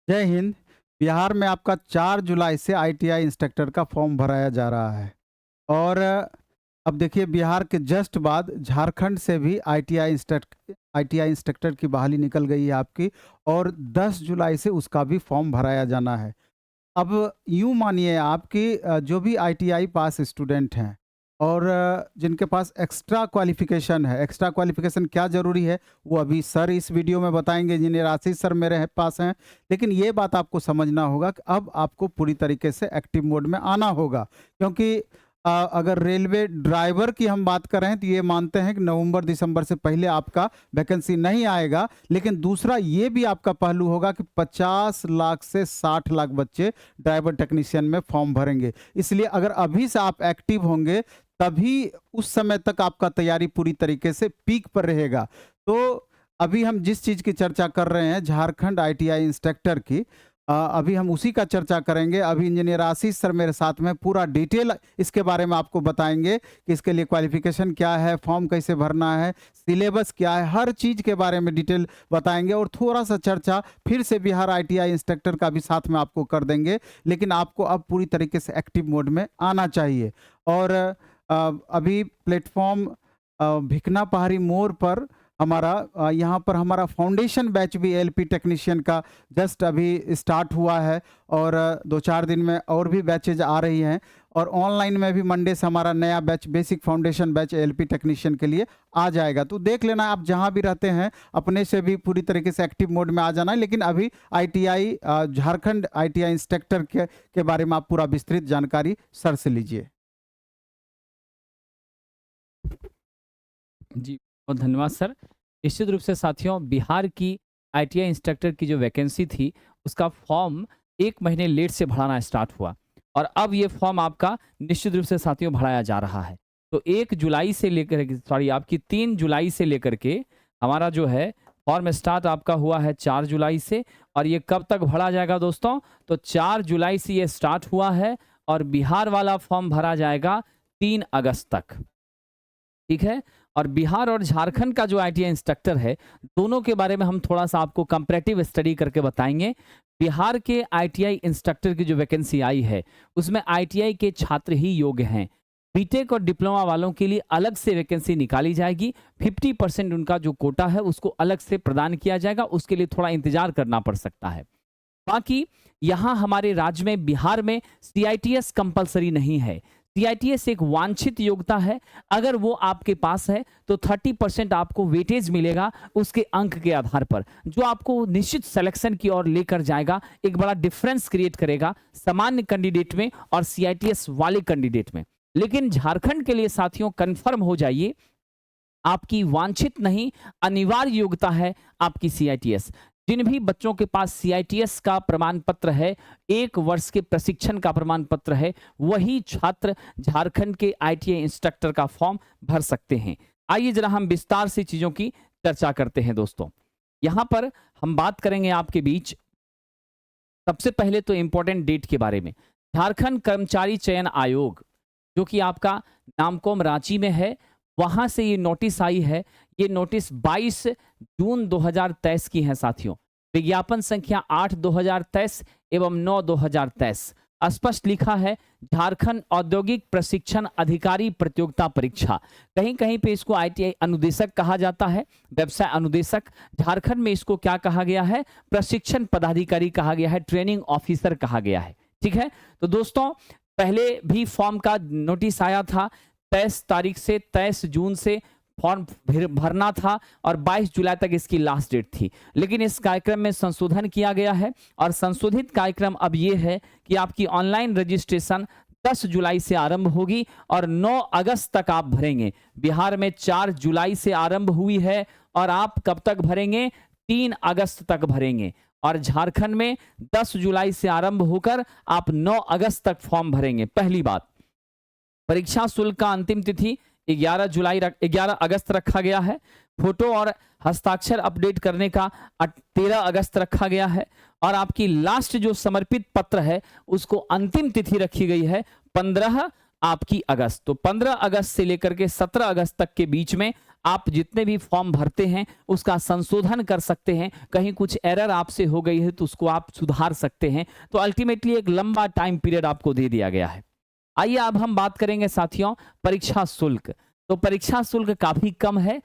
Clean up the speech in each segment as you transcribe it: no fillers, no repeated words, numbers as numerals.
जय हिंद। बिहार में आपका 4 जुलाई से आईटीआई इंस्ट्रक्टर का फॉर्म भराया जा रहा है और अब देखिए बिहार के जस्ट बाद झारखंड से भी आईटीआई इंस्ट्रक्टर की बहाली निकल गई है आपकी और 10 जुलाई से उसका भी फॉर्म भराया जाना है। अब यूँ मानिए आप कि जो भी आईटीआई पास स्टूडेंट हैं और जिनके पास एक्स्ट्रा क्वालिफ़िकेशन है, एक्स्ट्रा क्वालिफ़िकेशन क्या ज़रूरी है, वो अभी सर इस वीडियो में बताएँगे, इंजीनियर आशीष सर मेरे हैं पास हैं। लेकिन ये बात आपको समझना होगा कि अब आपको पूरी तरीके से एक्टिव मोड में आना होगा क्योंकि अगर रेलवे ड्राइवर की हम बात करें तो ये मानते हैं कि नवंबर-दिसंबर से पहले आपका वैकेंसी नहीं आएगा। लेकिन दूसरा ये भी आपका पहलू होगा कि 50 लाख से 60 लाख बच्चे ड्राइवर टेक्नीशियन में फॉर्म भरेंगे। इसलिए अगर अभी से आप एक्टिव होंगे तभी उस समय तक आपका तैयारी पूरी तरीके से पीक पर रहेगा। तो अभी हम जिस चीज़ की चर्चा कर रहे हैं झारखंड आईटीआई इंस्ट्रक्टर की, अभी हम उसी का चर्चा करेंगे। अभी इंजीनियर आशीष सर मेरे साथ में पूरा डिटेल इसके बारे में आपको बताएँगे कि इसके लिए क्वालिफ़िकेशन क्या है, फॉर्म कैसे भरना है, सिलेबस क्या है, हर चीज़ के बारे में डिटेल बताएँगे और थोड़ा-सा चर्चा फिर से बिहार आईटीआई इंस्ट्रक्टर का भी साथ में आपको कर देंगे। लेकिन आपको अब पूरी तरीके से एक्टिव मोड में आना चाहिए और अभी प्लेटफ़ॉर्म भिकना पहाड़ी मोड़ पर हमारा यहाँ पर हमारा फाउंडेशन बैच भी एलपी टेक्नीशियन का जस्ट अभी स्टार्ट हुआ है और 2-4 दिन में और भी बैचेज आ रही हैं और ऑनलाइन में भी मंडे से हमारा नया batch basic foundation batch LP technician के लिए आ जाएगा। तो देख लेना आप जहाँ भी रहते हैं अपने से भी पूरी तरीके से एक्टिव मोड में आ जाना है। लेकिन अभी आईटीआई झारखंड आईटीआई इंस्ट्रक्टर के बारे में आप पूरा विस्तृत जानकारी सर से लीजिए। जी, बहुत धन्यवाद सर। निश्चित रूप से साथियों, बिहार की आईटीआई इंस्ट्रक्टर की जो वैकेंसी थी, उसका फॉर्म 1 महीने लेट से भराना स्टार्ट हुआ और अब ये फॉर्म आपका निश्चित रूप से साथियों भराया जा रहा है। तो 1 जुलाई से लेकर के सॉरी आपकी 3 जुलाई से लेकर के हमारा जो है फॉर्म स्टार्ट आपका हुआ है 4 जुलाई से और ये कब तक भरा जाएगा दोस्तों? तो 4 जुलाई से ये स्टार्ट हुआ है और बिहार वाला फॉर्म भरा जाएगा 3 अगस्त तक। ठीक है? और बिहार और झारखंड का जो आईटीआई इंस्ट्रक्टर है, दोनों के बारे में हम थोड़ा-सा आपको कंपैरेटिव स्टडी करके बताएँगे। बिहार के आईटीआई इंस्ट्रक्टर की जो वैकेंसी आई है, उसमें आईटीआई के छात्र ही योग्य हैं। बीटेक और डिप्लोमा वालों के लिए अलग से वैकेंसी निकाली जाएगी। 50% उनका जो कोटा है, उसको अलग से प्रदान किया जाएगा। उसके लिए थोड़ा इंतज़ार करना पड़ सकता है। बाकी यहाँ हमारे राज्य में बिहार में सीआईटीएस कंपल्सरी नहीं है। सीआईटीएस एक वांछित योग्यता है। अगर वो आपके पास है तो 30% आपको वेटेज मिलेगा उसके अंक के आधार पर, जो आपको निश्चित सिलेक्शन की ओर लेकर जाएगा। एक बड़ा डिफरेंस क्रिएट करेगा सामान्य कैंडिडेट में और सीआईटीएस वाले कैंडिडेट में। लेकिन झारखंड के लिए साथियों कंफर्म हो जाइए, आपकी वांछित नहीं अनिवार्य योग्यता है आपकी सीआईटीएस। जिन भी बच्चों के पास सीआईटीएस का प्रमाण पत्र है, 1 वर्ष के प्रशिक्षण का प्रमाण पत्र है, वही छात्र झारखंड के आईटीआई इंस्ट्रक्टर का फॉर्म भर सकते हैं। आइए जरा हम विस्तार से चीजों की चर्चा करते हैं दोस्तों। यहां पर हम बात करेंगे आपके बीच सबसे पहले तो इंपॉर्टेंट डेट के बारे में। झारखंड कर्मचारी चयन आयोग, जो कि आपका नामकोम रांची में है, वहां से ये नोटिस आई है। ये नोटिस 22 जून 2023 की है साथियों। विज्ञापन संख्या 8/2023 एवं 9/2023। स्पष्ट लिखा है झारखंड औद्योगिक प्रशिक्षण अधिकारी प्रतियोगिता परीक्षा। कहीं कहीं पे इसको आईटीआई अनुदेशक कहा जाता है, व्यवसाय अनुदेशक। झारखंड में इसको क्या कहा गया है? प्रशिक्षण पदाधिकारी कहा गया है, ट्रेनिंग ऑफिसर कहा गया है। ठीक है, तो दोस्तों पहले भी फॉर्म का नोटिस आया था। 23 तारीख से 23 जून से फॉर्म भरना था और 22 जुलाई तक इसकी लास्ट डेट थी। लेकिन इस कार्यक्रम में संशोधन किया गया है और संशोधित कार्यक्रम अब ये है कि आपकी ऑनलाइन रजिस्ट्रेशन 10 जुलाई से आरंभ होगी और 9 अगस्त तक आप भरेंगे। बिहार में 4 जुलाई से आरंभ हुई है और आप कब तक भरेंगे? 3 अगस्त तक भरेंगे। और झारखंड में 10 जुलाई से आरंभ होकर आप 9 अगस्त तक फॉर्म भरेंगे। पहली बात, परीक्षा शुल्क का अंतिम तिथि 11 अगस्त रखा गया है। फोटो और हस्ताक्षर अपडेट करने का 13 अगस्त रखा गया है और आपकी लास्ट जो समर्पित पत्र है उसको अंतिम तिथि रखी गई है 15 आपकी अगस्त। तो 15 अगस्त से लेकर के 17 अगस्त तक के बीच में आप जितने भी फॉर्म भरते हैं उसका संशोधन कर सकते हैं, कहीं कुछ एरर आपसे हो गई है तो उसको आप सुधार सकते हैं। तो अल्टीमेटली एक लंबा टाइम पीरियड आपको दे दिया गया है। आइए अब हम बात करेंगे साथियों परीक्षा शुल्क। तो परीक्षा शुल्क काफी कम है।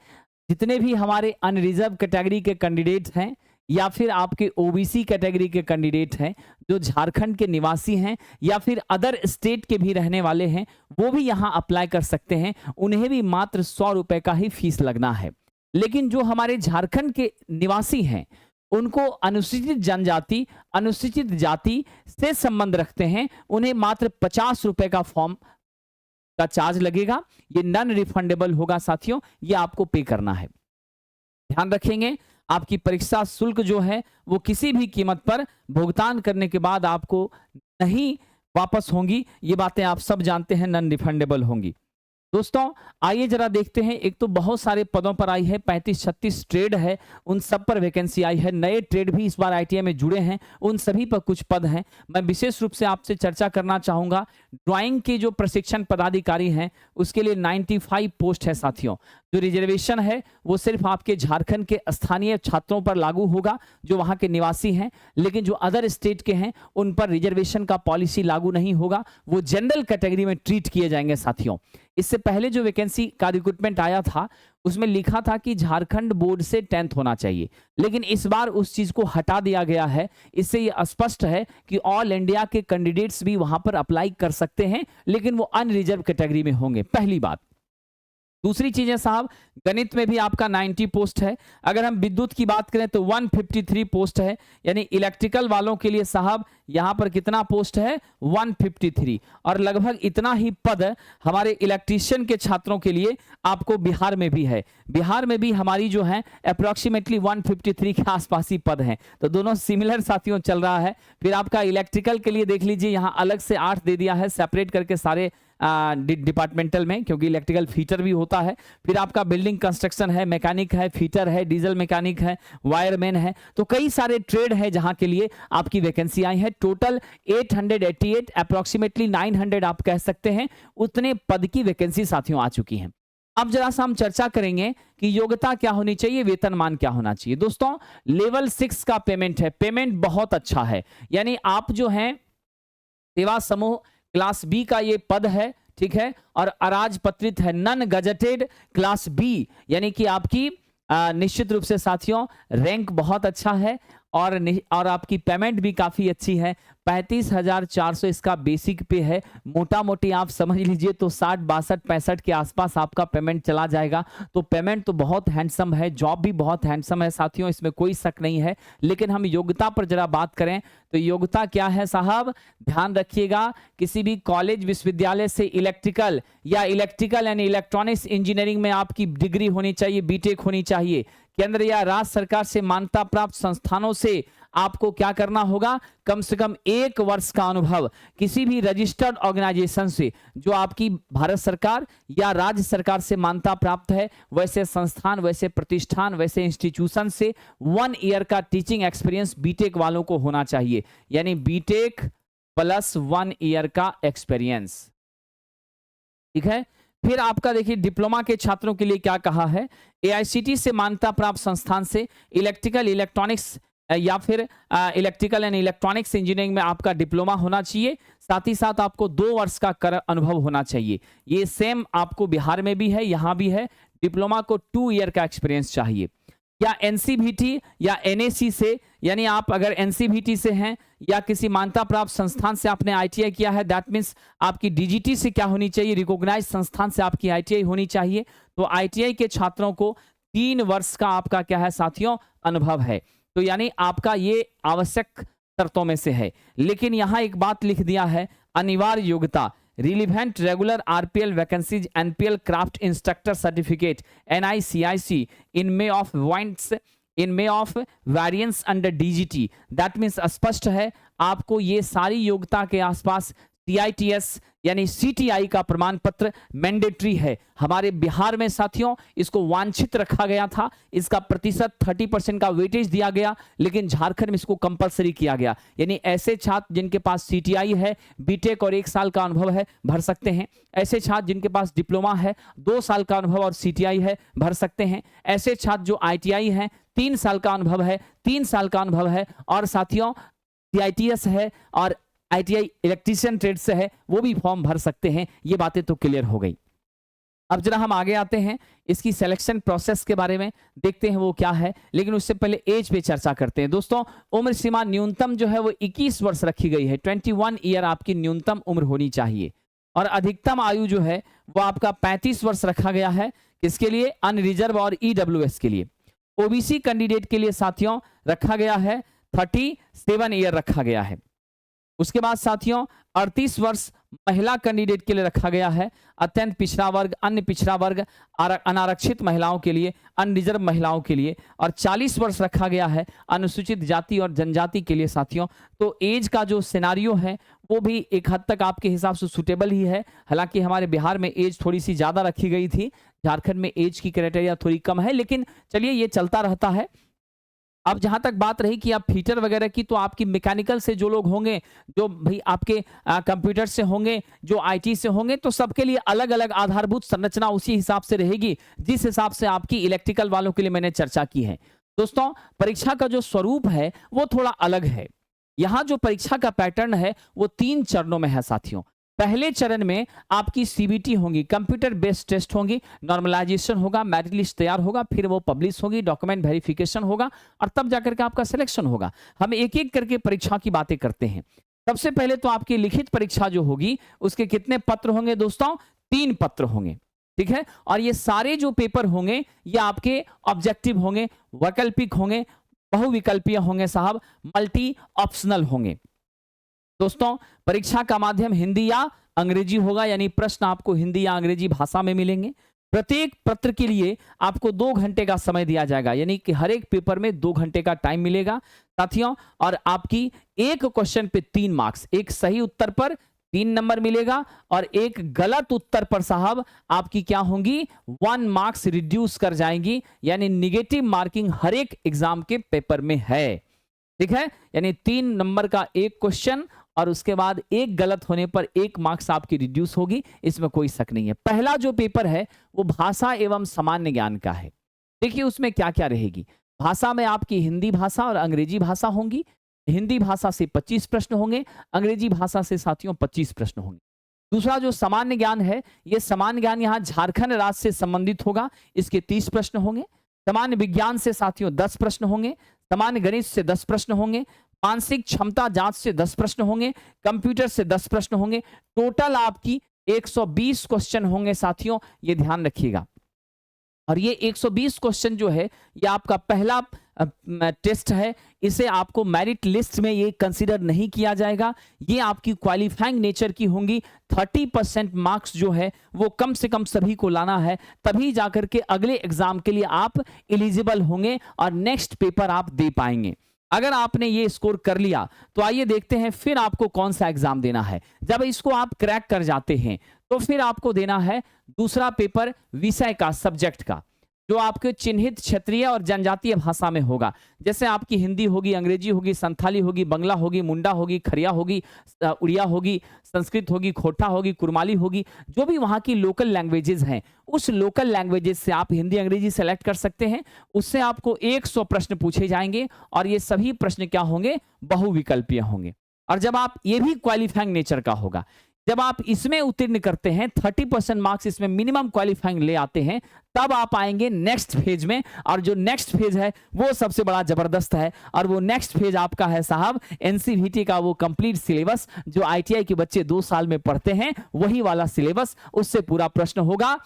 जितने भी हमारे अनरिजर्व कैटेगरी के कैंडिडेट हैं या फिर आपके ओबीसी कैटेगरी के कैंडिडेट हैं जो झारखंड के निवासी हैं या फिर अदर स्टेट के भी रहने वाले हैं, वो भी यहाँ अप्लाई कर सकते हैं। उन्हें भी मात्र 100 रुपए का ही फीस लगना है। लेकिन जो हमारे झारखंड के निवासी हैं उनको अनुसूचित जनजाति, अनुसूचित जाति से संबंध रखते हैं, उन्हें मात्र 50 रुपए का फॉर्म का चार्ज लगेगा। ये नॉन रिफंडेबल होगा साथियों, ये आपको पे करना है। ध्यान रखेंगे आपकी परीक्षा शुल्क जो है वो किसी भी कीमत पर भुगतान करने के बाद आपको नहीं वापस होंगी। ये बातें आप सब जानते हैं, नॉन रिफंडेबल होंगी। दोस्तों आइए जरा देखते हैं। एक तो बहुत सारे पदों पर आई है, 35-36 ट्रेड है, उन सब पर वैकेंसी आई है। नए ट्रेड भी इस बार आईटीआई में जुड़े हैं, उन सभी पर कुछ पद हैं। मैं विशेष रूप से आपसे चर्चा करना चाहूंगा ड्राइंग के जो प्रशिक्षण पदाधिकारी हैं उसके लिए 95 पोस्ट है साथियों। जो रिजर्वेशन है वो सिर्फ आपके झारखंड के स्थानीय छात्रों पर लागू होगा जो वहां के निवासी हैं, लेकिन जो अदर स्टेट के हैं उन पर रिजर्वेशन का पॉलिसी लागू नहीं होगा, वो जनरल कैटेगरी में ट्रीट किए जाएंगे साथियों। इससे पहले जो वैकेंसी का रिक्रूटमेंट आया था उसमें लिखा था कि झारखंड बोर्ड से 10th होना चाहिए, लेकिन इस बार उस चीज को हटा दिया गया है। इससे यह स्पष्ट है कि ऑल इंडिया के कैंडिडेट्स भी वहां पर अप्लाई कर सकते हैं, लेकिन वो अनरिजर्व कैटेगरी में होंगे, पहली बात। दूसरी चीज है साहब, गणित में भी आपका 90 पोस्ट है। अगर हम विद्युत की बात करें तो 153 पोस्ट है, यानी इलेक्ट्रिकल वालों के लिए साहब यहां पर कितना पोस्ट है 153, और लगभग इतना ही पद हमारे इलेक्ट्रीशियन के छात्रों के लिए आपको बिहार में भी है। बिहार में भी हमारी जो है अप्रोक्सीमेटली 153 के आसपास ही पद हैं, तो दोनों सिमिलर साथियों चल रहा है। फिर आपका इलेक्ट्रिकल के लिए देख लीजिए, यहाँ अलग से 8 दे दिया है सेपरेट करके सारे डिपार्टमेंटल में, क्योंकि इलेक्ट्रिकल फीटर भी होता है। फिर आपका बिल्डिंग कंस्ट्रक्शन है, मैकेनिक है, फीटर है, डीजल मैकेनिक है, वायरमैन है, तो कई सारे ट्रेड है जहां के लिए आपकी वैकेंसी आई है। टोटल 888 अप्रोक्सीमेटली 900 आप कह सकते हैं, उतने पद की वैकेंसी साथियों आ चुकी हैं। अब जरा सा हम चर्चा करेंगे कि योग्यता क्या होनी चाहिए, वेतनमान क्या होना चाहिए। दोस्तों लेवल 6 का पेमेंट है, पेमेंट बहुत अच्छा है, यानी आप जो हैं सेवा समूह क्लास बी का ये पद है, ठीक है, और अराजपत्रित है, नन गजेटेड क्लास बी, यानी कि आपकी निश्चित रूप से साथियों रैंक बहुत अच्छा है और आपकी पेमेंट भी काफी अच्छी है। 35,400 इसका बेसिक पे है। मोटा मोटी आप समझ लीजिए तो 60, 62, 65 के आसपास आपका पेमेंट चला जाएगा। तो पेमेंट तो बहुत हैंडसम है, जॉब भी बहुत हैंडसम है साथियों, इसमें कोई शक नहीं है। लेकिन हम योग्यता पर जरा बात करें तो योग्यता क्या है साहब, ध्यान रखिएगा, किसी भी कॉलेज विश्वविद्यालय से इलेक्ट्रिकल यानी इलेक्ट्रॉनिक्स इंजीनियरिंग में आपकी डिग्री होनी चाहिए, बीटेक होनी चाहिए। केंद्र या राज्य सरकार से मान्यता प्राप्त संस्थानों से आपको क्या करना होगा, कम से कम 1 वर्ष का अनुभव किसी भी रजिस्टर्ड ऑर्गेनाइजेशन से जो आपकी भारत सरकार या राज्य सरकार से मान्यता प्राप्त है, वैसे संस्थान, वैसे प्रतिष्ठान, वैसे इंस्टीट्यूशन से 1 ईयर का टीचिंग एक्सपीरियंस बीटेक वालों को होना चाहिए, यानी बीटेक प्लस 1 ईयर का एक्सपीरियंस, ठीक है। फिर आपका देखिए डिप्लोमा के छात्रों के लिए क्या कहा है, एआईसीटी से मान्यता प्राप्त संस्थान से इलेक्ट्रिकल इलेक्ट्रॉनिक्स या फिर इलेक्ट्रिकल एंड इलेक्ट्रॉनिक्स इंजीनियरिंग में आपका डिप्लोमा होना चाहिए। साथ ही साथ आपको 2 वर्ष का अनुभव होना चाहिए। ये सेम आपको बिहार में भी है, यहाँ भी है। डिप्लोमा को 2 ईयर का एक्सपीरियंस चाहिए। या एनसीवीटी या एनएसी से, यानी आप अगर एनसीवीटी से हैं या किसी मान्यता प्राप्त संस्थान से आपने आईटीआई किया है, दैट मीन्स आपकी डीजीटी से क्या होनी चाहिए, रिकॉग्नाइज्ड संस्थान से आपकी आईटीआई होनी चाहिए। तो आईटीआई के छात्रों को 3 वर्ष का आपका क्या है साथियों अनुभव है, तो यानी आपका ये आवश्यक शर्तों में से है। लेकिन यहां एक बात लिख दिया है, अनिवार्य योग्यता relevant regular RPL vacancies NPL craft instructor certificate NICIC in may of variance under DGT. That means स्पष्ट है आपको ये सारी योग्यता के आसपास CITS यानी CTI का प्रमाण पत्र मैंडेटरी है। हमारे बिहार में साथियों इसको वांछित रखा गया था, इसका प्रतिशत 30% का वेटेज दिया गया, लेकिन झारखंड में इसको कंपलसरी किया गया। यानी ऐसे छात्र जिनके पास CTI है, बीटेक और 1 साल का अनुभव है, भर सकते हैं। ऐसे छात्र जिनके पास डिप्लोमा है, 2 साल का अनुभव और CTI है, भर सकते हैं। ऐसे छात्र जो ITI हैं, 3 साल का अनुभव है, 3 साल का अनुभव है, और साथियों CITS है और ITI इलेक्ट्रीशियन ट्रेड से है, वो भी फॉर्म भर सकते हैं। ये बातें तो क्लियर हो गई। अब जरा हम आगे आते हैं, इसकी सिलेक्शन प्रोसेस के बारे में देखते हैं वो क्या है, लेकिन उससे पहले एज पे चर्चा करते हैं। दोस्तों उम्र सीमा न्यूनतम जो है वो 21 वर्ष रखी गई है। 21 ईयर आपकी न्यूनतम उम्र होनी चाहिए, और अधिकतम आयु जो है वो आपका 35 वर्ष रखा गया है। किसके लिए? अनरिजर्व और EWS के लिए। OBC कैंडिडेट के लिए साथियों रखा गया है 37 ईयर रखा गया है। उसके बाद साथियों 38 वर्ष महिला कैंडिडेट के लिए रखा गया है। अत्यंत पिछड़ा वर्ग, अन्य पिछड़ा वर्ग, अनारक्षित महिलाओं के लिए, अनरिजर्व महिलाओं के लिए, और 40 वर्ष रखा गया है अनुसूचित जाति और जनजाति के लिए साथियों। तो एज का जो सिनारियो है वो भी एक हद तक आपके हिसाब से सुटेबल ही है। हालांकि हमारे बिहार में एज थोड़ी सी ज्यादा रखी गई थी, झारखंड में एज की क्राइटेरिया थोड़ी कम है, लेकिन चलिए ये चलता रहता है। अब जहां तक बात रही कि आप फीटर वगैरह की, तो आपकी मैकेनिकल से जो लोग होंगे, जो भाई आपके कंप्यूटर से होंगे, जो IT से होंगे, तो सबके लिए अलग अलग आधारभूत संरचना उसी हिसाब से रहेगी जिस हिसाब से आपकी इलेक्ट्रिकल वालों के लिए मैंने चर्चा की है। दोस्तों परीक्षा का जो स्वरूप है वो थोड़ा अलग है। यहाँ जो परीक्षा का पैटर्न है वो 3 चरणों में है साथियों। पहले चरण में आपकी CBT होगी, कंप्यूटर बेस्ड टेस्ट होंगी, नॉर्मलाइजेशन होगा, मेरिट लिस्ट तैयार होगा, फिर वो पब्लिश होगी, डॉक्यूमेंट वेरिफिकेशन होगा, और तब जाकर के आपका सिलेक्शन होगा। हम एक एक करके परीक्षा की बातें करते हैं। सबसे पहले तो आपकी लिखित परीक्षा जो होगी उसके कितने पत्र होंगे दोस्तों? 3 पत्र होंगे, ठीक है। और ये सारे जो पेपर होंगे ये आपके ऑब्जेक्टिव होंगे, वैकल्पिक होंगे, बहुविकल्पीय होंगे साहब, मल्टी ऑप्शनल होंगे। दोस्तों परीक्षा का माध्यम हिंदी या अंग्रेजी होगा, यानी प्रश्न आपको हिंदी या अंग्रेजी भाषा में मिलेंगे। प्रत्येक पत्र के लिए आपको 2 घंटे का समय दिया जाएगा, यानी कि हर एक पेपर में 2 घंटे का टाइम मिलेगा साथियों। और आपकी एक क्वेश्चन पे 3 मार्क्स, एक सही उत्तर पर 3 नंबर मिलेगा, और एक गलत उत्तर पर साहब आपकी क्या होंगी? 1 मार्क्स रिड्यूस कर जाएंगी, यानी निगेटिव मार्किंग हर एक एग्जाम के पेपर में है, ठीक है। यानी 3 नंबर का एक क्वेश्चन, और उसके बाद एक गलत होने पर 1 मार्क्स आपकी रिड्यूस होगी, इसमें कोई शक नहीं है। पहला जो पेपर है वो भाषा एवं सामान्य ज्ञान का है। देखिए उसमें क्या क्या रहेगी। भाषा में आपकी हिंदी भाषा और अंग्रेजी भाषा होंगी। हिंदी भाषा से 25 प्रश्न होंगे, अंग्रेजी भाषा से साथियों 25 प्रश्न होंगे। दूसरा जो सामान्य ज्ञान है, ये सामान्य ज्ञान यहाँ झारखंड राज्य से संबंधित होगा, इसके 30 प्रश्न होंगे। सामान्य विज्ञान से साथियों 10 प्रश्न होंगे, सामान्य गणित से 10 प्रश्न होंगे, मानसिक क्षमता जांच से 10 प्रश्न होंगे, कंप्यूटर से 10 प्रश्न होंगे। टोटल आपकी 120 क्वेश्चन होंगे साथियों, ये ध्यान रखिएगा। और ये 120 क्वेश्चन जो है ये आपका पहला टेस्ट है, इसे आपको मेरिट लिस्ट में ये कंसीडर नहीं किया जाएगा। ये आपकी क्वालिफाइंग नेचर की होंगी। 30% मार्क्स जो है वो कम से कम सभी को लाना है, तभी जाकर के अगले एग्जाम के लिए आप एलिजिबल होंगे और नेक्स्ट पेपर आप दे पाएंगे। अगर आपने ये स्कोर कर लिया तो आइए देखते हैं फिर आपको कौन सा एग्जाम देना है। जब इसको आप क्रैक कर जाते हैं तो फिर आपको देना है दूसरा पेपर विषय का, सब्जेक्ट का, जो आपके चिन्हित क्षेत्रीय और जनजातीय भाषा में होगा। जैसे आपकी हिंदी होगी, अंग्रेजी होगी, संथाली होगी, बंगला होगी, मुंडा होगी, खरिया होगी, उड़िया होगी, संस्कृत होगी, खोटा होगी, कुरमाली होगी, जो भी वहाँ की लोकल लैंग्वेजेस हैं, उस लोकल लैंग्वेजेस से आप हिंदी अंग्रेजी सेलेक्ट कर सकते हैं। उससे आपको 100 प्रश्न पूछे जाएंगे और ये सभी प्रश्न क्या होंगे? बहुविकल्पीय होंगे। और जब आप, ये भी क्वालिफाइंग नेचर का होगा, जब आप इसमें उत्तीर्ण करते हैं, 30% मार्क्स इसमें मिनिमम क्वालिफाइंग ले आते हैं, तब आप आएंगे नेक्स्ट फेज में। और जो नेक्स्ट फेज है वो सबसे बड़ा जबरदस्त है, और वो नेक्स्ट फेज आपका है साहब NCVT का वो कंप्लीट सिलेबस, जो ITI के बच्चे 2 साल में पढ़ते हैं, वही वाला सिलेबस, उससे पूरा प्रश्न होगा,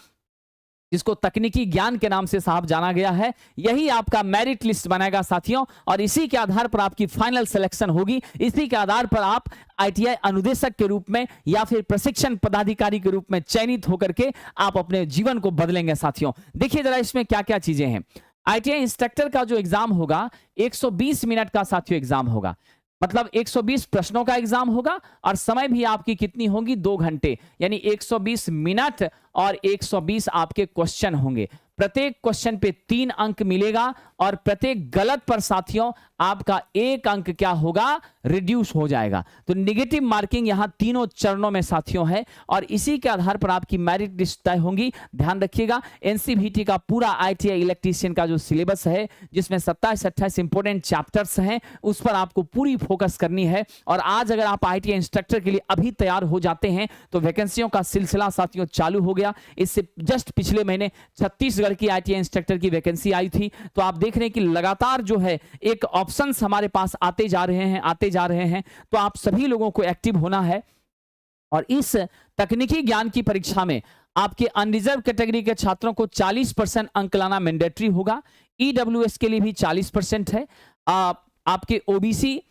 जिसको तकनीकी ज्ञान के नाम से साहब जाना गया है। यही आपका मेरिट लिस्ट बनाएगा साथियों, और इसी के आधार पर आपकी फाइनल सिलेक्शन होगी। इसी के आधार पर आप ITI अनुदेशक के रूप में या फिर प्रशिक्षण पदाधिकारी के रूप में चयनित होकर के आप अपने जीवन को बदलेंगे साथियों। देखिए जरा इसमें क्या क्या चीजें हैं। ITI इंस्ट्रक्टर का जो एग्जाम होगा 120 मिनट का साथियों एग्जाम होगा। मतलब 120 प्रश्नों का एग्जाम होगा और समय भी आपकी कितनी होगी, 2 घंटे, यानी 120 मिनट और 120 आपके क्वेश्चन होंगे। प्रत्येक क्वेश्चन पे 3 अंक मिलेगा और प्रत्येक गलत पर साथियों आपका 1 अंक क्या होगा, रिड्यूस हो जाएगा। तो नेगेटिव मार्किंग यहां तीनों चरणों में साथियों है और इसी के आधार पर आपकी मेरिट लिस्ट तय होंगी। ध्यान रखिएगा, एनसीवीटी का पूरा आईटीआई इलेक्ट्रीशियन का जो सिलेबस है, जिसमें 27-28 इंपोर्टेंट चैप्टर्स हैं, उस पर आपको पूरी फोकस करनी है। और आज अगर आप आईटीआई इंस्ट्रक्टर के लिए अभी तैयार हो जाते हैं तो वैकेंसियों का सिलसिला साथियों चालू हो गया। इससे जस्ट पिछले महीने छत्तीसगढ़ की आईटीआई इंस्ट्रक्टर की वैकेंसी आई थी। तो आप देख रहे हैं कि लगातार जो है एक ऑप्शंस हमारे पास आते जा रहे हैं। तो आप सभी लोगों को एक्टिव होना है और इस तकनीकी ज्ञान की परीक्षा में आपके अनरिजर्व कैटेगरी के छात्रों को 40% अंक लाना मैंडेटरी होगा। ईडब्ल्यूएस के लिए भी 40% है। आपके ओबीसी,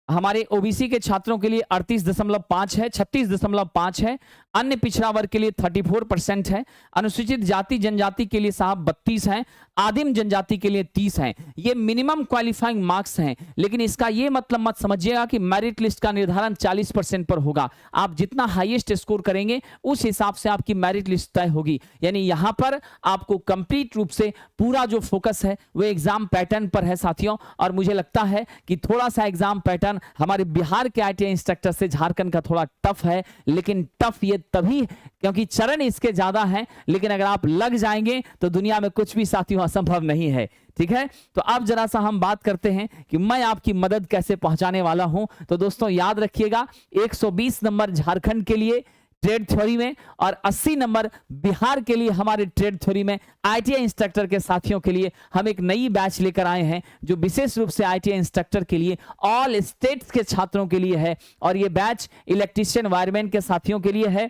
हमारे ओबीसी के छात्रों के लिए 38.5 है, 36.5 है। अन्य पिछड़ा वर्ग के लिए 34% है। अनुसूचित जाति जनजाति के लिए साहब 32 हैं। आदिम जनजाति के लिए 30 हैं। ये मिनिमम क्वालिफाइंग मार्क्स हैं, लेकिन इसका ये मतलब मत समझिएगा कि मेरिट लिस्ट का निर्धारण 40% पर होगा। आप जितना हाईएस्ट स्कोर करेंगे उस हिसाब से आपकी मेरिट लिस्ट तय होगी। यानी यहां पर आपको कंप्लीट रूप से पूरा जो फोकस है वो एग्जाम पैटर्न पर है साथियों। और मुझे लगता है कि थोड़ा सा एग्जाम पैटर्न हमारे बिहार के आईटीआई इंस्ट्रक्टर से झारखंड का थोड़ा टफ है, लेकिन टफ ये तभी क्योंकि चरण इसके ज्यादा हैं, लेकिन अगर आप लग जाएंगे तो दुनिया में कुछ भी साथियों असंभव नहीं है। ठीक है, तो अब जरा सा हम बात करते हैं कि मैं आपकी मदद कैसे पहुंचाने वाला हूं। तो दोस्तों याद रखिएगा, 120 नंबर झारखंड के लिए ट्रेड थ्योरी में और 80 नंबर बिहार के लिए हमारे ट्रेड थ्योरी में आईटीआई इंस्ट्रक्टर के साथियों के लिए हम एक नई बैच लेकर आए हैं, जो विशेष रूप से आईटीआई इंस्ट्रक्टर के लिए ऑल स्टेट्स के छात्रों के लिए है। और ये बैच इलेक्ट्रीशियन वायरमैन के साथियों के लिए है।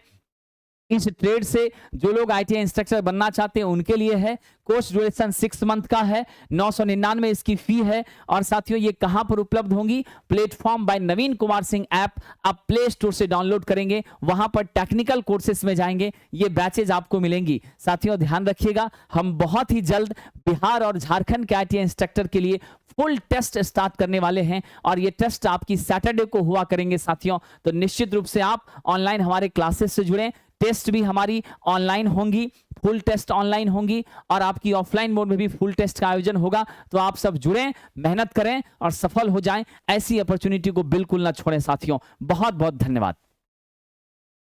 इस ट्रेड से जो लोग आईटीआई इंस्ट्रक्टर बनना चाहते हैं उनके लिए है। कोर्स ड्यूरेशन 6 मंथ का है, 999 इसकी फी है। और साथियों ये कहां पर उपलब्ध होंगी, प्लेटफॉर्म बाय नवीन कुमार सिंह ऐप आप प्ले स्टोर से डाउनलोड करेंगे, वहां पर टेक्निकल कोर्सेस में जाएंगे, ये बैचेज आपको मिलेंगी। साथियों ध्यान रखिएगा, हम बहुत ही जल्द बिहार और झारखंड के आईटीआई इंस्ट्रक्टर के लिए फुल टेस्ट स्टार्ट करने वाले हैं और ये टेस्ट आपकी सैटरडे को हुआ करेंगे साथियों। तो निश्चित रूप से आप ऑनलाइन हमारे क्लासेस से जुड़ें। टेस्ट भी हमारी ऑनलाइन होंगी, फुल टेस्ट ऑनलाइन होंगी और आपकी ऑफलाइन मोड में भी फुल टेस्ट का आयोजन होगा। तो आप सब जुड़ें, मेहनत करें और सफल हो जाएं। ऐसी अपॉर्चुनिटी को बिल्कुल ना छोड़ें साथियों। बहुत बहुत धन्यवाद।